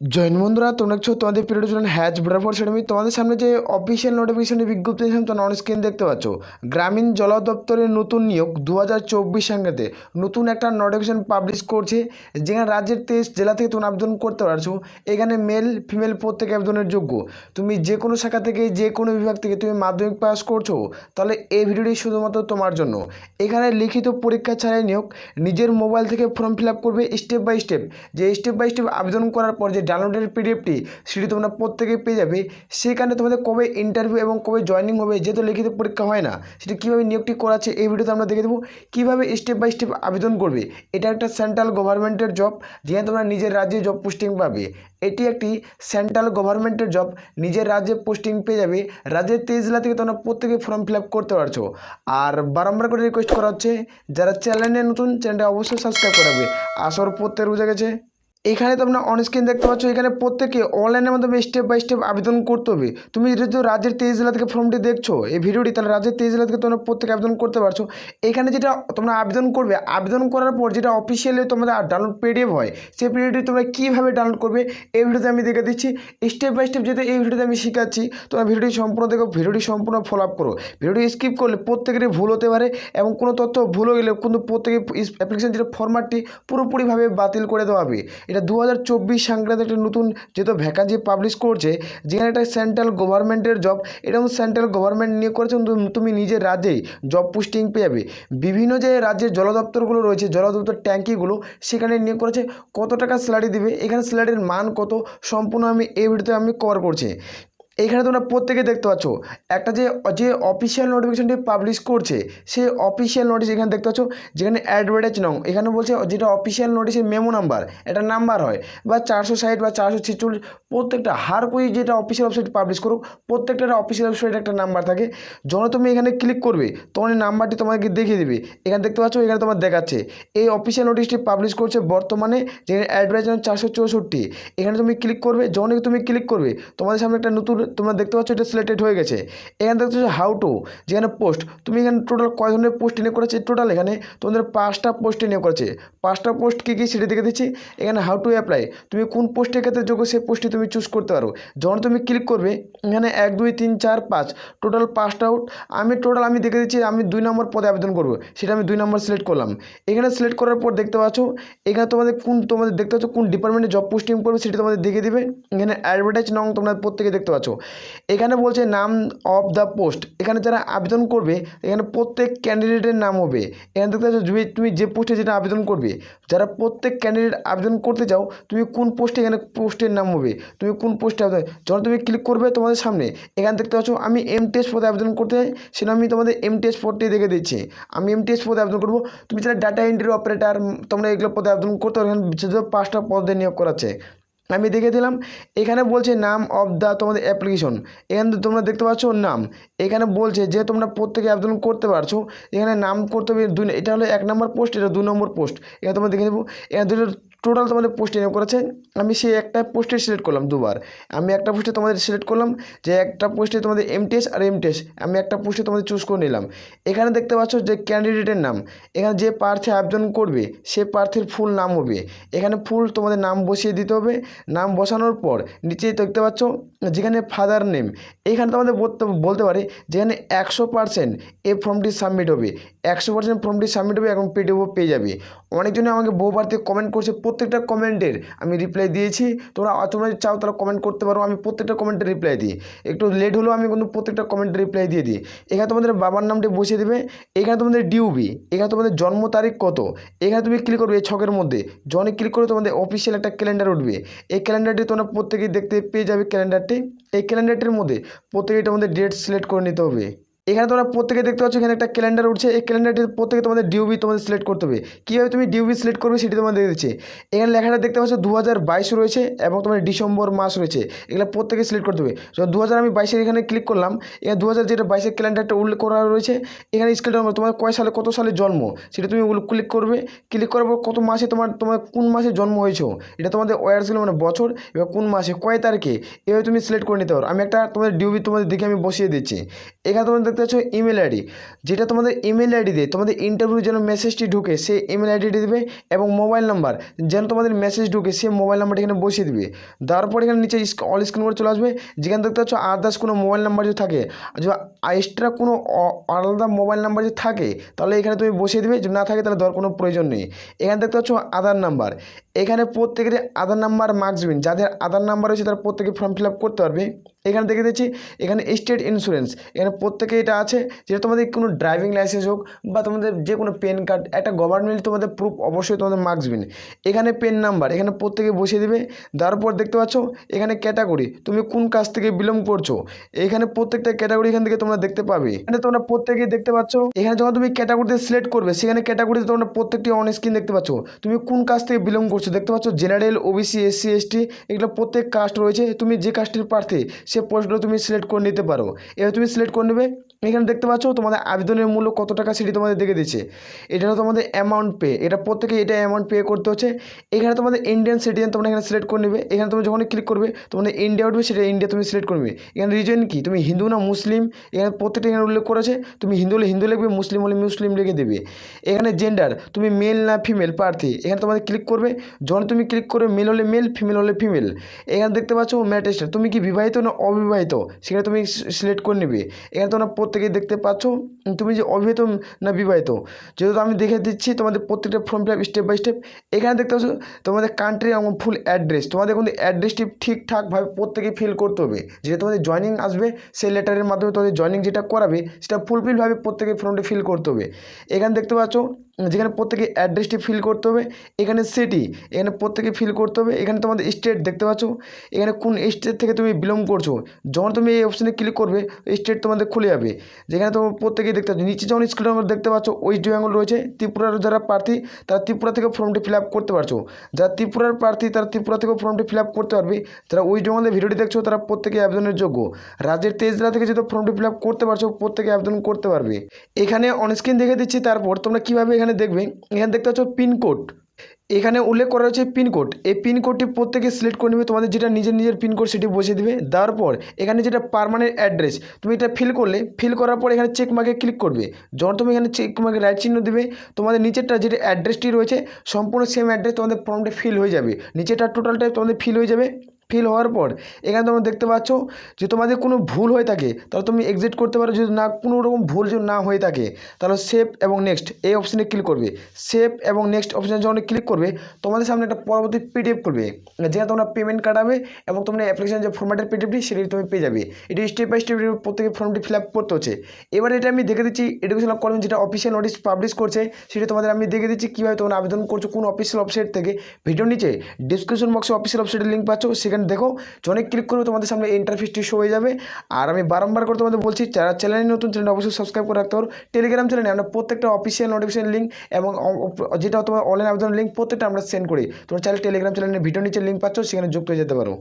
Join বন্ধুরা, তোমরা দেখছো তোমাদের পিরিয়ড স্টুডেন্ট হ্যাচ ভোডাফোন সেটামি তোমাদের সামনে যে অফিসিয়াল নোটিফিকেশনের বিজ্ঞপ্তি দিয়েছিলাম তোমরা অন স্ক্রিন দেখতে পাচ্ছ। গ্রামীণ জল দপ্তরের নতুন নিয়োগ 2024 সাঙ্গাতে নতুন একটা নোটিফিকেশন পাবলিশ করছে, যেখানে রাজ্যের 23 জেলা থেকে তোমরা আবেদন করতে পারছো। এখানে মেল ফিমেল প্রত্যেকে আবেদনের যোগ্য। তুমি যে কোনো শাখা থেকে যে কোনো বিভাগ থেকে তুমি মাধ্যমিক পাস করছো, তাহলে এই ভিডিওটি শুধুমাত্র তোমার জন্য। এখানে লিখিত পরীক্ষা ছাড়াই নিয়োগ, নিজের মোবাইল থেকে ফর্ম ফিল আপ করবে স্টেপ বাই স্টেপ। যে স্টেপ বাই স্টেপ আবেদন করার পর যে ডাউনলোডের পিডিএফটি সেটি তোমরা প্রত্যেকে পেয়ে যাবে। সেখানে তোমাদের কবে ইন্টারভিউ এবং কবে জয়েনিং হবে, যেহেতু লিখিত পরীক্ষা হয় না, সেটি কীভাবে নিয়োগটি করাচ্ছে এই ভিডিওতে আমরা দেখে দেবো। কীভাবে স্টেপ বাই স্টেপ আবেদন করবে। এটা একটা সেন্ট্রাল গভর্নমেন্টের জব, যেখানে তোমরা নিজের রাজ্যে জব পোস্টিং পাবে। এটি একটি সেন্ট্রাল গভর্নমেন্টের জব, নিজের রাজ্যে পোস্টিং পেয়ে যাবে। রাজ্যের 23 জেলা থেকে তোমরা প্রত্যেকে ফর্ম ফিল আপ করতে পারছো। আর বারংবার করে রিকোয়েস্ট করা হচ্ছে, যারা চ্যানেলে নতুন, চ্যানেলটা অবশ্যই সাবস্ক্রাইব করে রাখবে। আসর প্রত্যেক বুঝে গেছে। এখানে তোমরা অন স্ক্রিন দেখতে পাচ্ছ, এখানে প্রত্যেকে অনলাইনের মাধ্যমে স্টেপ বাই স্টেপ আবেদন করতে হবে। তুমি যেহেতু রাজ্যের 23 জেলা থেকে ফর্মটি দেখছো এই ভিডিওটি, তাহলে রাজ্যের 23 জেলা থেকে তোমরা প্রত্যেকে আবেদন করতে পারছো। এখানে যেটা তোমরা আবেদন করবে, আবেদন করার পর যেটা অফিসিয়ালি তোমাদের ডাউনলোড পিডিএফ হয়, সেই পিডিএফটি তোমরা কীভাবে ডাউনলোড করবে এই ভিডিওতে আমি দেখে দিচ্ছি স্টেপ বাই স্টেপ। যেহেতু এই ভিডিওতে আমি শেখাচ্ছি, তোমরা ভিডিওটি সম্পূর্ণ দেখো, ভিডিওটি সম্পূর্ণ ফলো আপ করো। ভিডিওটি স্কিপ করলে প্রত্যেকেরই ভুল হতে পারে, এবং কোনো তথ্য ভুল হয়ে গেলে কিন্তু প্রত্যেকে অ্যাপ্লিকেশন যেটা ফরম্যাটটি পুরোপুরিভাবে বাতিল করে দেওয়া হবে। এটা 2024 সংক্রান্ত একটা নতুন যেহেতু ভ্যাকান্সি পাবলিশ করছে, যেখানে একটা সেন্ট্রাল গভর্নমেন্টের জব। এটা সেন্ট্রাল গভর্নমেন্ট নিয়োগ করেছে, তুমি নিজের রাজ্যেই জব পোস্টিং পেয়ে যাবে। বিভিন্ন যে রাজ্যের জল দপ্তরগুলো রয়েছে, জল দপ্তর ট্যাঙ্কিগুলো, সেখানে নিয়োগ করেছে। কত টাকা স্যালারি দিবে, এখানে স্যালারির মান কত, সম্পূর্ণ আমি এই ভিডিওতে আমি কভার করছি। এইখানে তোমরা প্রত্যেকে দেখতে পাচ্ছ একটা যে অফিসিয়াল নোটিফিকেশনটি পাবলিশ করছে, সেই অফিসিয়াল নোটিশ এখানে দেখতে পাচ্ছ, যেখানে অ্যাডভার্টাইজ নং এখানে বলছে যেটা অফিসিয়াল নোটিশের মেমো নাম্বার, এটা নাম্বার হয় বা 460 বা 446, প্রত্যেকটা হার কই যেটা অফিসিয়াল ওয়েবসাইট পাবলিশ করুক, প্রত্যেকটা অফিসিয়াল ওয়েবসাইটে একটা নাম্বার থাকে। যখন তুমি এখানে ক্লিক করবে তখন এই নাম্বারটি তোমাকে দেখিয়ে দেবে। এখানে দেখতে পাচ্ছ, এখানে তোমার দেখাচ্ছে এই অফিসিয়াল নোটিশটি পাবলিশ করছে বর্তমানে, যেখানে অ্যাডভার্টাইজ 464। এখানে তুমি ক্লিক করবে, যখনই তুমি ক্লিক করবে তোমাদের সামনে একটা নতুন তোমরা দেখতে পাচ্ছ এটা সিলেক্টেড হয়ে গেছে। এখানে দেখতে পাচ্ছ হাউ টু, যেখানে পোস্ট, তুমি এখানে টোটাল কয় ধরনের পোস্ট নিয়োগ করেছে, টোটাল এখানে তোমাদের 5টা পোস্টে নিয়োগ করেছে। 5টা পোস্ট কী কী সেটা দেখে দিচ্ছি। এখানে হাউ টু অ্যাপ্লাই, তুমি কোন পোস্টের ক্ষেত্রে যোগ্য সেই পোস্টটি তুমি চুজ করতে পারো। যখন তুমি ক্লিক করবে এখানে 1 2 3 4 5 টোটাল 5টা আউট। আমি দেখে দিচ্ছি আমি 2 নম্বর পদে আবেদন করবো, সেটা আমি 2 নম্বর সিলেক্ট করলাম। এখানে সিলেক্ট করার পর দেখতে পাচ্ছ এখানে তোমাদের দেখতে পাচ্ছ কোন ডিপার্টমেন্টে জব পোস্টিং করবে সেটা তোমাদের দেখে দিবে। এখানে অ্যাডভার্টাইজ নং তোমরা প্রত্যেকে দেখতে পাচ্ছ। এখানে বলছে নাম অফ দ্য পোস্ট, এখানে যারা আবেদন করবে এখানে প্রত্যেক ক্যান্ডিডেটের নাম হবে। এখানে দেখতে পাচ্ছ তুমি যে পোস্টে যেটা আবেদন করবে, যারা প্রত্যেক ক্যান্ডিডেট আবেদন করতে চাও তুমি কোন পোস্টে, এখানে পোস্টের নাম হবে, তুমি কোন পোস্টে আবেদন। যখন তুমি ক্লিক করবে তোমাদের সামনে এখানে দেখতে পাচ্ছ আমি এমটিএস পদে আবেদন করতে চাই, সেটা আমি তোমাদের এমটিএস পদটি দেখে দিচ্ছি। আমি এমটিএস পদে আবেদন করবো। তুমি যারা ডাটা এন্ট্রি অপারেটর, তোমরা এগুলো পদে আবেদন করতে পারো। এখানে 5টা পদে নিয়োগ করাচ্ছে, আমি দেখে দিলাম। এখানে বলছে নাম অফ দ্য তোমাদের অ্যাপ্লিকেশন, এখানে তোমরা দেখতে পাচ্ছ নাম। এখানে বলছে যে তোমরা প্রত্যেকে আবেদন করতে পারছো। এখানে নাম করতে হবে এটা হলো 1 নম্বর পোস্ট, এটা 2 নম্বর পোস্ট। এখানে তোমরা দেখে নেবো এখানে দুটো টোটাল তোমাদের পোস্টে নিয়োগ করেছে। আমি সেই একটা পোস্টে সিলেক্ট করলাম দুবার। আমি একটা পোস্টে তোমাদের সিলেক্ট করলাম, যে একটা পোস্টে তোমাদের এমটিএস আর এমটিএস, আমি একটা পোস্টে তোমাদের চুজ করে নিলাম। এখানে দেখতে পাচ্ছ যে ক্যান্ডিডেটের নাম, এখানে যে প্রার্থী আবেদন করবে সে প্রার্থীর ফুল নাম হবে। এখানে ফুল তোমাদের নাম বসিয়ে দিতে হবে। নাম বসানোর পর নিচে দেখতে পাচ্ছ যেখানে ফাদার নেম, এখানে তোমাদের বলতে পারে যেখানে 100% এই ফর্মটি সাবমিট হবে, 100% ফর্মটি সাবমিট হবে এবং পিডিএফও পেয়ে যাবে। অনেকজনে আমাকে বহুবার থেকে কমেন্ট করছে, প্রত্যেকটা কমেন্টের আমি রিপ্লাই দিয়েছি। তোমরা চাও তারা কমেন্ট করতে পারো, আমি প্রত্যেকটা কমেন্টের রিপ্লাই দিই। একটু লেট হলেও আমি কিন্তু প্রত্যেকটা কমেন্টের রিপ্লাই দিয়ে দিই। এখানে তোমাদের বাবার নামটি বসিয়ে দেবে। এখানে তোমাদের ডিউবি, এখানে তোমাদের জন্ম তারিখ কত, এখানে তুমি ক্লিক করবে এই ছকের মধ্যে। যখনই ক্লিক করে তোমাদের অফিসিয়াল একটা ক্যালেন্ডার উঠবে। এই ক্যালেন্ডারটি তোমরা প্রত্যেকেই দেখতে পেয়ে যাবে। ক্যালেন্ডারটি, এই ক্যালেন্ডারটির মধ্যে প্রত্যেকেই তোমাদের ডেট সিলেক্ট করে নিতে হবে। এখানে তোমরা প্রত্যেকে দেখতে পাচ্ছ এখানে একটা ক্যালেন্ডার উঠছে। এই ক্যালেন্ডারটির প্রত্যেকে তোমাদের ডিউবি তোমাদের সিলেক্ট করতে হবে। কীভাবে তুমি ডিউবি সিলেক্ট করবে সেটি তোমাদের দেখে দিচ্ছে। এখানে লেখাটা দেখতে পাচ্ছ 2022 রয়েছে এবং তোমার ডিসেম্বর মাস রয়েছে, এগুলো প্রত্যেকে সিলেক্ট করতে হবে। যখন 2022 এখানে ক্লিক করলাম, এখানে 2022 ক্যালেন্ডারটা উল্লেখ করা রয়েছে। এখানে স্কেল ডাউন তোমার কত সালে জন্ম সেটা তুমি ক্লিক করবে। ক্লিক করার পর কত মাসে তোমার কোন মাসে জন্ম হয়েছে, এটা তোমাদের ওয়ার ছিল মানে বছর, এবার কোন মাসে কয় তারিখে, এভাবে তুমি সিলেক্ট করে নিতে পারো। আমি একটা তোমাদের ডিউবি তোমাদের দেখে আমি বসিয়ে দিচ্ছি। এখানে তোমাদের দেখতে দেখতে পাচ্ছ ইমেল আইডি, যেটা তোমাদের ইমেল আইডি দিয়ে তোমাদের ইন্টারভিউ যেন মেসেজটি ঢুকে সেই ইমেল আইডিটি দেবে, এবং মোবাইল নাম্বার যেন তোমাদের মেসেজ ঢুকে সেই মোবাইল নাম্বারটি এখানে বসিয়ে দিবে। দেওয়ার পর এখানে নিচে অল স্ক্রিন করে চলে আসবে, যেখানে দেখতে পাচ্ছ আদার্স কোনো মোবাইল নাম্বার যদি থাকে, যদি এক্সট্রা কোনো আলাদা মোবাইল নাম্বার যদি থাকে তাহলে এখানে তুমি বসিয়ে দেবে, যদি না থাকে তাহলে দেওয়ার কোনো প্রয়োজন নেই। এখানে দেখতে পাচ্ছ আধার নাম্বার, এখানে প্রত্যেকের আধার নাম্বার মার্কস বিন, যাদের আধার নাম্বার রয়েছে তারা প্রত্যেকে ফর্ম ফিল আপ করতে পারবে। এখানে দেখে দিচ্ছি এখানে স্টেট ইন্স্যুরেন্স, এখানে প্রত্যেকে এটা আছে, যেটা তোমাদের কোনো ড্রাইভিং লাইসেন্স হোক বা তোমাদের যে কোনো পেন কার্ড, একটা গভর্নমেন্ট তোমাদের প্রুফ অবশ্যই তোমাদের মার্কস বিন। এখানে পেন নাম্বার এখানে প্রত্যেকে বসিয়ে দেবে। তারপর দেখতে পাচ্ছ এখানে ক্যাটাগরি, তুমি কোন কাজ থেকে বিলং করছো, এখানে প্রত্যেকটা ক্যাটাগরি এখান থেকে তোমরা দেখতে পাবে। এখানে তোমরা প্রত্যেকেই দেখতে পাচ্ছ, এখানে যখন তুমি ক্যাটাগরিতে সিলেক্ট করবে সেখানে ক্যাটাগরিতে তোমরা প্রত্যেকটি অন স্ক্রিন দেখতে পাচ্ছ তুমি কোন কাজ থেকে বিলং করছো। দেখতে পাচ্ছ জেনারেল, ওবিসি, এসসি, এসটি, এগুলো প্রত্যেক কাস্ট রয়েছে। তুমি যে কাস্টের প্রার্থী সে পোস্টগুলো তুমি সিলেক্ট করে নিতে পারো। এবার তুমি সিলেক্ট করে নেবে। এখানে দেখতে পাচ্ছ তোমাদের আবেদনের মূল্য কত টাকা সেটি তোমাদের দেখে দিচ্ছে। এটা হলো তোমাদের অ্যামাউন্ট পে, এটা প্রত্যেকে এটা অ্যামাউন্ট পে করতে হচ্ছে। এখানে তোমাদের ইন্ডিয়ান সিটিজেন তোমরা এখানে সিলেক্ট করে নেবে। এখানে তুমি যখন ক্লিক করবে তোমাদের ইন্ডিয়া উঠবে, সেটা ইন্ডিয়া তুমি সিলেক্ট করবে। এখানে রিজন কি, তুমি হিন্দু না মুসলিম, এখানে প্রত্যেকটা এখানে উল্লেখ করেছে। তুমি হিন্দু হলে হিন্দু লিখবে, মুসলিম হলে মুসলিম লিখে দেবে। এখানে জেন্ডার, তুমি মেল না ফিমেল প্রার্থী, এখানে তোমাদের ক্লিক করবে। যখন তুমি ক্লিক করবে মেল হলে মেল, ফিমেল হলে ফিমেল। এখানে দেখতে পাচ্ছ ম্যারিড স্ট্যাটাস, তুমি কি বিবাহিত না অবিবাহিত সেখানে তুমি সিলেক্ট করে নেবে। এখানে তোমরা প্রত্যেকেই দেখতে পাচ্ছ তুমি যে অবিবাহিত না বিবাহিত, যেহেতু আমি দেখে দিচ্ছি তোমাদের প্রত্যেকটা form fill up step by step. এখানে দেখতে পাচ্ছ তোমাদের কান্ট্রি এবং ফুল অ্যাড্রেস, তোমাদের কিন্তু অ্যাড্রেসটি ঠিকঠাকভাবে প্রত্যেকেই ফিল করতে হবে। যেটা তোমাদের জয়নিং আসবে সেই লেটারের মাধ্যমে তোমাদের জয়নিং যেটা করাবে সেটা ফুলফিলভাবে প্রত্যেকের ফর্মটি ফিল করতে হবে। এখানে দেখতে পাচ্ছ যেখানে প্রত্যেকে অ্যাড্রেসটি ফিল করতে হবে। এখানে সিটি, এখানে প্রত্যেকে ফিল করতে হবে। এখানে তোমাদের স্টেট দেখতে পাচ্ছ, এখানে কোন স্টেট থেকে তুমি বিলং করছো। যখন তুমি এই অপশানে ক্লিক করবে স্টেট তোমাদের খুলে যাবে, যেখানে তোমার প্রত্যেকেই দেখতে পাচ্ছ। নিচে যখন স্ক্রিন দেখতে পাচ্ছ ওয়েস্ট বেঙ্গল রয়েছে, ত্রিপুরার যারা প্রার্থী তারা ত্রিপুরা থেকে ফর্মটি ফিল আপ করতে পারছো। যারা ত্রিপুরার প্রার্থী তারা ত্রিপুরা থেকেও ফর্মটি ফিল আপ করতে পারবে। যারা ওয়েস্ট বেঙ্গলের ভিডিওটি দেখছো তারা প্রত্যেকে আবেদনের যোগ্য। রাজ্যের 23 জেলা থেকে যেহেতু ফর্মটি ফিল আপ করতে পারছো প্রত্যেকে আবেদন করতে পারবে। এখানে অনস্ক্রিন দেখে দিচ্ছি। তারপর তোমরা কীভাবে এখানে দেখবে, এখানে দেখতে পাচ্ছ পিনকোড, এখানে উল্লেখ করা হয়েছে পিনকোড। এই পিনকোডটি প্রত্যেকে সিলেক্ট করে নেবে, তোমাদের যেটা নিজের পিনকোড সেটি বসিয়ে দেবে। দেওয়ার পর এখানে যেটা পার্মানেন্ট অ্যাড্রেস তুমি এটা ফিল করলে, ফিল করার পর এখানে চেক মার্কে ক্লিক করবে। যখন তুমি এখানে চেক মার্কে রাইট চিহ্ন দেবে তোমাদের নিচেরটা যেটা অ্যাড্রেসটি রয়েছে সম্পূর্ণ সেম অ্যাড্রেস তোমাদের ফর্মটা ফিল হয়ে যাবে। নিচেরটা টোটালটাই তোমাদের ফিল হয়ে যাবে। ফিল হওয়ার পর এখানে তোমরা দেখতে পাচ্ছ যে তোমাদের কোনো ভুল হয়ে থাকে তাহলে তুমি এক্সিট করতে পারো। যদি না কোনো রকম ভুল যদি না হয়ে থাকে তাহলে সেভ এবং নেক্সট এই অপশানে ক্লিক করবে। সেভ এবং নেক্সট অপশানে যখন ক্লিক করবে তোমাদের সামনে একটা পরবর্তী পিডিএফ করবে, যেখানে তোমরা পেমেন্ট কাটাবে এবং তোমরা অ্যাপ্লিকেশন যে ফর্ম্যাটের পিডিএফটি সেটি তুমি পেয়ে যাবে। এটি স্টেপ বাই স্টেপ প্রত্যেকে ফর্মটি ফিল আপ করতে হচ্ছে। এবার এটা আমি দেখে দিচ্ছি এডুকেশনাল কলেজ যেটা অফিসিয়াল নোটিশ পাবলিশ করছে সেটি তোমাদের আমি দেখে দিচ্ছি কীভাবে তোমরা আবেদন করছো কোন অফিসিয়াল ওয়েবসাইট থেকে। ভিডিও নিচে ডিসক্রিপশন বক্সে অফিসিয়াল ওয়েবসাইটের লিঙ্ক পাচ্ছ, সেখানে দেখো। যখন ক্লিক করবে তোমাদের সামনে ইন্টারফেসটি শো হয়ে যাবে। আর আমি বারবার করে তোমাদের বলছি যারা চ্যানেলে নতুন চ্যানেলটা অবশ্যই সাবস্ক্রাইব করে রাখতে পারো। টেলিগ্রাম চ্যানেলে আমরা প্রত্যেকটা অফিসিয়াল নোটিফিকেশন লিঙ্ক এবং যেটা তোমার অনলাইন আবেদনের লিঙ্ক প্রত্যেকটা আমরা সেন্ড করি। তোমরা চাইলে টেলিগ্রাম চ্যানেলের ভিডিও নিচে লিঙ্ক পাচ্ছ, সেখানে যুক্ত হয়ে যেতে পারো।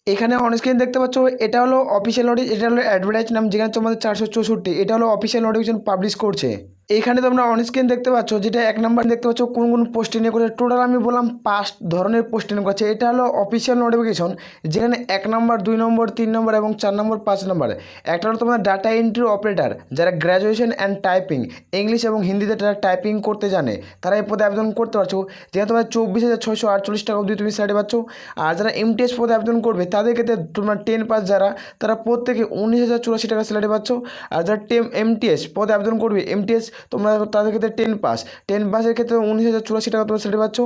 এখানে অনস্ক্রিন দেখতে পাচ্ছ এটা হলো অফিসিয়াল নোটিশ, এটা হলো অ্যাডভার্টাইজ নাম, যেখানে তোমাদের 464 এটা হলো অফিসিয়াল নোটিফিকেশন পাবলিশ করছে। এখানে তোমরা অনস্ক্রিন দেখতে পাচ্ছ যেটা 1 নম্বর দেখতে পাচ্ছ কোন কোন পোস্টে নিয়ে করেছে। টোটাল আমি বললাম 5 ধরনের পোস্টে নিয়ে করেছে। এটা হলো অফিসিয়াল নোটিফিকেশন, যেখানে 1 নম্বর 2 নম্বর 3 নম্বর এবং 4 নম্বর 5 নম্বর। একটা হলো তোমার ডাটা এন্ট্রি অপারেটর, যারা গ্র্যাজুয়েশন অ্যান্ড টাইপিং ইংলিশ এবং হিন্দিতে যারা টাইপিং করতে জানে তারা এই পদে আবেদন করতে পারছো। যেখানে তোমার 24,648 টাকা অবধি তুমি স্যালারি পাচ্ছ। আর যারা এমটিএস পদে আবেদন করবে তাদের ক্ষেত্রে তোমরা 10 পাস যারা তারা প্রত্যেকে 19,084 টাকা স্যালারি পাচ্ছ। আর যারা এমটিএস পদে আবেদন করবে এমটিএস তোমরা তাদের ক্ষেত্রে 10 পাসের ক্ষেত্রে 19,084 টাকা তোমরা স্যালারি পাচ্ছ।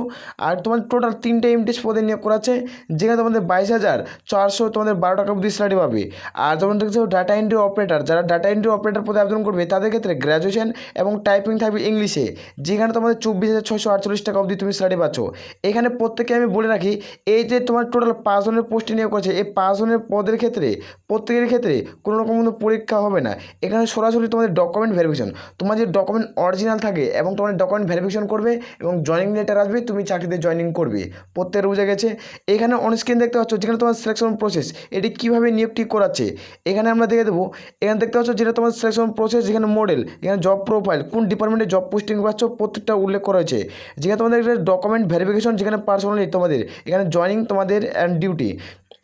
আর তোমার টোটাল 3টে এমটিএস পদে নিয়োগ করাচ্ছে, যেখানে তোমাদের 22,400 তোমাদের 12 টাকা অবধি স্যালারি পাবে। আর তোমরা দেখছো ডাটা এন্ট্রি অপারেটর, যারা ডাটা এন্ট্রি অপারেটর পদে আবেদন করবে তাদের ক্ষেত্রে গ্র্যাজুয়েশন এবং টাইপিং থাকবে ইংলিশে, যেখানে তোমাদের 24,648 টাকা অবধি তুমি স্যালারি পাচ্ছ। এখানে প্রত্যেকে আমি বলে রাখি এই যে তোমার টোটাল 5 জনের পোস্টে নিয়োগ করেছে, এই 5 জনের পদের ক্ষেত্রে প্রত্যেকের ক্ষেত্রে কোনো রকম কোনো পরীক্ষা হবে না। এখানে সরাসরি তোমাদের ডকুমেন্ট ভেরিফিকেশন, তোমার যে ডকুমেন্ট অরিজিনাল থাকে এবং তোমার ডকুমেন্ট ভেরিফিকেশন করবে এবং জয়েনিং লেটার আসবে, তুমি চাকরিতে জয়েনিং করবে। প্রত্যেকের বুঝে গেছে। এখানে অনস্ক্রিন দেখতে পাচ্ছ যেখানে তোমার সিলেকশন প্রসেস এটি কীভাবে নিয়োগ ঠিক করাচ্ছে এখানে আমরা দেখে দেবো। এখানে দেখতে পাচ্ছ যেটা তোমার সিলেকশন প্রসেস, যেখানে মডেল, এখানে জব প্রোফাইল, কোন ডিপার্টমেন্টে জব পোস্টিং পাচ্ছ প্রত্যেকটা উল্লেখ করা হয়েছে। যেখানে তোমাদের ডকুমেন্ট ভেরিফিকেশন, যেখানে পার্সোনালি তোমাদের এখানে জয়েনিং তোমাদের অ্যান্ড ডিউটি,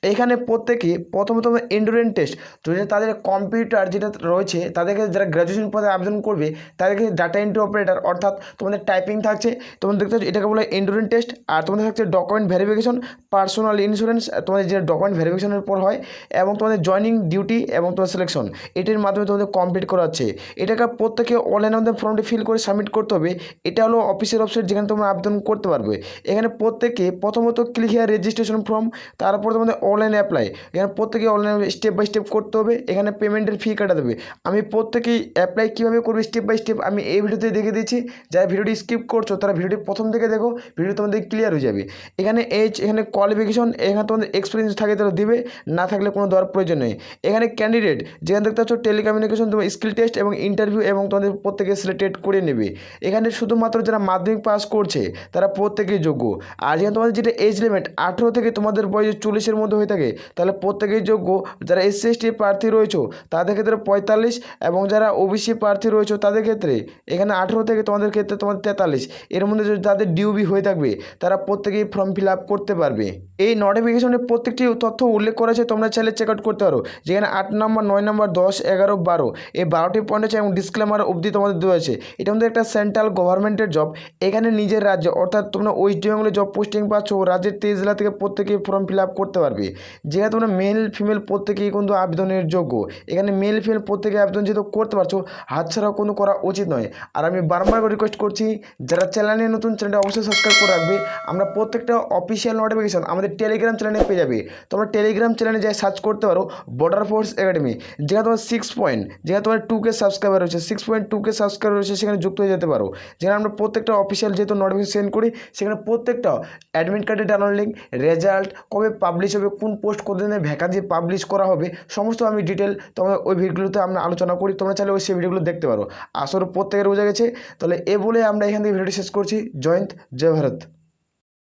এইখানে প্রত্যেকে প্রথমত এন্ডুরেন্স টেস্ট, যদি তাদের কম্পিউটার যেটা রয়েছে তাদেরকে যারা গ্র্যাজুয়েশন পদে আবেদন করবে তাদেরকে ডাটা এন্ট্রি অপারেটর অর্থাৎ তোমাদের টাইপিং থাকছে, তোমাদের দেখতে পাচ্ছ এটাকে বলে এন্ডুরেন্স টেস্ট। আর তোমাদের থাকছে ডকুমেন্ট ভেরিফিকেশন, পার্সোনাল ইন্স্যুরেন্স, তোমাদের যে ডকুমেন্ট ভেরিফিকেশনের পর হয়, এবং তোমাদের জয়নিং ডিউটি এবং তোমার সিলেকশন এটির মাধ্যমে তোমাদের কমপ্লিট করা হচ্ছে। এটাকে প্রত্যেকে অনলাইনে আমাদের ফর্মটি ফিল করে সাবমিট করতে হবে। এটা হলো অফিসের ওয়েবসাইট যেখানে তোমরা আবেদন করতে পারবে। এখানে প্রত্যেকে প্রথমত ক্লিক হিয়ার রেজিস্ট্রেশন ফর্ম, তারপর তোমাদের অনলাইন অ্যাপ্লাই। এখানে প্রত্যেকে অনলাইন স্টেপ বাই স্টেপ করতে হবে। এখানে পেমেন্টের ফি কাটা দেবে। আমি প্রত্যেকেই অ্যাপ্লাই কীভাবে করবে স্টেপ বাই স্টেপ আমি এই ভিডিওতে দেখে দিচ্ছি। যারা ভিডিওটি স্কিপ করছো তারা ভিডিওটি প্রথম থেকে দেখো, ভিডিও তোমাদের ক্লিয়ার হয়ে যাবে। এখানে এজ, এখানে কোয়ালিফিকেশন, এখানে তোমাদের এক্সপিরিয়েন্স থাকে তাহলে দিবে, না থাকলে কোনো দেওয়ার প্রয়োজন নেই। এখানে ক্যান্ডিডেট যেখানে দেখতে পাচ্ছ টেলিকমিউনিকেশন, তোমার স্কিল টেস্ট এবং ইন্টারভিউ, এবং তোমাদের প্রত্যেকে সিলেক্টেড করে নেবে। এখানে শুধুমাত্র যারা মাধ্যমিক পাস করছে তারা প্রত্যেকেই যোগ্য। আর যেখানে তোমাদের যেটা এজ লিমিট 18 থেকে তোমাদের বয়স 40-এর মধ্যে হয়ে থাকে তাহলে প্রত্যেকেই যোগ্য। যারা এসসি এসটি প্রার্থী রয়েছে তাদের ক্ষেত্রে 45, এবং যারা ওবিসি প্রার্থী রয়েছে তাদের ক্ষেত্রে এখানে 18 থেকে তোমাদের ক্ষেত্রে তোমাদের 43। এর মধ্যে যদি তাদের ডিউবি হয়ে থাকবে তারা প্রত্যেকেই ফর্ম ফিল আপ করতে পারবে। এই নোটিফিকেশনে প্রত্যেকটি তথ্য উল্লেখ করা আছে, তোমরা চাইলে চেক আউট করতে পারো। যেখানে 8 নম্বর, 9 নম্বর, 10, 11, 12 এই 12টি পয়েন্ট আছে, এবং ডিসক্লেমার অবধি তোমাদের দেওয়া আছে। এটা আমাদের একটা সেন্ট্রাল গভর্নমেন্টের জব। এখানে নিজের রাজ্য অর্থাৎ তোমরা ওয়েস্ট বেঙ্গলে জব পোস্টিং পাচ্ছ, রাজ্যের 23 জেলা থেকে প্রত্যেকেই ফর্ম ফিল আপ করতে পারবে। যেখানে তোমরা মেল ফিমেল প্রত্যেকেই কিন্তু আবেদনের যোগ্য। এখানে মেল ফিমেল প্রত্যেকে আবেদন যেহেতু করতে পারছো, হাতছাড়াও কোনো করা উচিত নয়। আর আমি বারবার রিকোয়েস্ট করছি যারা চ্যানেলে নতুন, চ্যানেলটা অবশ্যই সাবস্ক্রাইব করে রাখবে। আমরা প্রত্যেকটা অফিসিয়াল নোটিফিকেশন আমাদের টেলিগ্রাম চ্যানেলে পেয়ে যাবে। তোমরা টেলিগ্রাম চ্যানেলে যাই সার্চ করতে পারো বর্ডার ফোর্স একাডেমি। যেখানে তোমার 6 পয়েন্ট, যেখানে তোমার 2K সাবস্ক্রাইবার রয়েছে, 6.2K সাবস্ক্রাইবার রয়েছে, সেখানে যুক্ত হয়ে যেতে পারো। যেখানে আমরা প্রত্যেকটা অফিসিয়াল যেহেতু নোটিফিকেশন সেন্ড করি, সেখানে প্রত্যেকটা অ্যাডমিট কার্ডের ডাউনলোড লিঙ্ক, রেজাল্ট, কবে পাবলিশ হবে, কোন পোস্ট কতদিনে ভ্যাকান্সি পাবলিশ করা হবে, সমস্ত আমি ডিটেল তোমরা ওই ভিডিওগুলোতে আমরা আলোচনা করি। তোমরা চাইলে ওই সেই ভিডিওগুলো দেখতে পারো। আসলে প্রত্যেকের বোঝা গেছে। তাহলে এ বলে আমরা এখান থেকে ভিডিওটি শেষ করছি। জয় হিন্দ, জয় ভারত।